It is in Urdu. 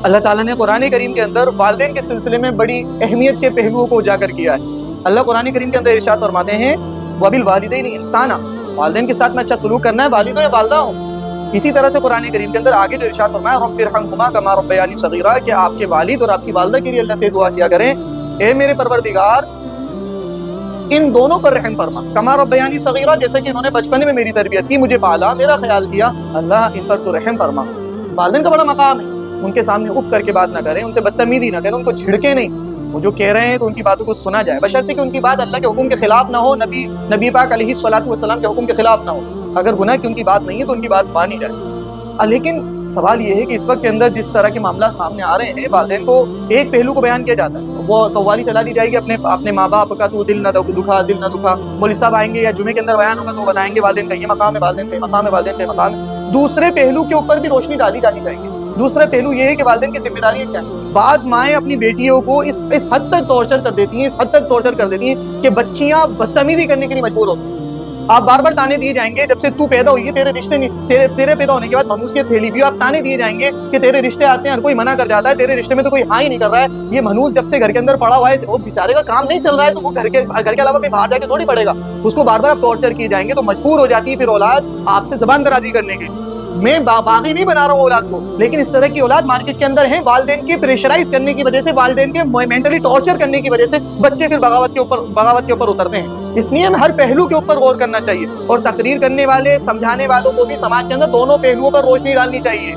اللہ تعالیٰ نے قرآن کریم کے اندر والدین کے سلسلے میں بڑی اہمیت کے پہلوؤں کو اجاگر کیا ہے۔ اللہ قرآن کریم کے اندر ارشاد فرماتے ہیں وَبِالْوَالِدَيْنِ إِحْسَانًا، والدین کے ساتھ میں اچھا سلوک کرنا ہے، والد ہو یا والدہ ہوں۔ اسی طرح سے قرآن کریم کے اندر آگے جو ارشاد فرمایا رَبِّ ارْحَمْهُمَا كَمَا رَبَّيَانِي صَغِيرًا، کہ آپ کے والد اور آپ کی والدہ کے لیے اللہ سے دعا کیا کریں اے میرے پروردگار ان دونوں پر رحم فرما، کما ربیانی صغیرہ، جیسے کہ انہوں نے بچپن میں میری تربیت کی، مجھے پالا، میرا خیال کیا، اللہ ان پر تو رحم فرما۔ والدین کا بڑا مقام ہے، ان کے سامنے اف کر کے بات نہ کریں، ان سے بدتمیزی نہ کریں، ان کو جھڑکیں نہیں، وہ جو کہہ رہے ہیں تو ان کی باتوں کو سنا جائے، بشرطے کہ ان کی بات اللہ کے حکم کے خلاف نہ ہو، نبی پاک علیہ الصلوۃ والسلام کے حکم کے خلاف نہ ہو۔ اگر گناہ کی ان کی بات نہیں ہے تو ان کی بات مانی جائے۔ لیکن سوال یہ ہے کہ اس وقت کے اندر جس طرح کے معاملات سامنے آ رہے ہیں، والدین کو ایک پہلو کو بیان کیا جاتا ہے، وہ قوالی چلا دی جائے گی اپنے ماں باپ کا، تو دل نہ دکھا۔ مولوی صاحب آئیں گے یا جمعے کے اندر بیان ہوگا تو بتائیں گے والدین کا یہ مقام ہے، والدین کا یہ مقام ہے، والدین کا یہ مقام ہے۔ دوسرے پہلو کے اوپر بھی روشنی ڈالی جانی چاہیے۔ دوسرا پہلو یہ ہے کہ والدین کی ذمہ داری کیا ہے۔ بعض مائیں اپنی بیٹیوں کو اس حد تک ٹارچر کر دیتی ہیں کہ بچیاں بدتمیزی کرنے کے لیے مجبور ہوتی ہیں۔ آپ بار بار تانے دیے جائیں گے، جب سے تو پیدا ہوئی ہے تیرے رشتے نہیں، تیرے پیدا ہونے کے بعد منوسیت پھیلی ہوئی، آپ تانے دیے جائیں گے کہ تیرے رشتے آتے ہیں ہر کوئی منع کر جاتا ہے، تیرے رشتے میں تو کوئی ہاں ہی نہیں کر رہا ہے، یہ منوس جب سے گھر کے اندر پڑا ہوا ہے، وہ بیچارے کا کام نہیں چل رہا ہے تو وہ گھر کے علاوہ کہیں باہر جا کے تھوڑی پڑے گا، اس کو بار بار آپ ٹارچر کیے جائیں گے تو مجبور ہو جاتی ہے پھر اولاد آپ سے زبان درازی کرنے کی۔ میں باغی نہیں بنا رہا ہوں اولاد کو، لیکن اس طرح کی اولاد مارکیٹ کے اندر ہیں، والدین کی پریشرائز کرنے کی وجہ سے، والدین کے مینٹلی ٹارچر کرنے کی وجہ سے بچے پھر بغاوت کے اوپر اترتے ہیں۔ اس لیے ہمیں ہر پہلو کے اوپر غور کرنا چاہیے، اور تقریر کرنے والے، سمجھانے والوں کو بھی سماج کے اندر دونوں پہلوؤں پر روشنی ڈالنی چاہیے۔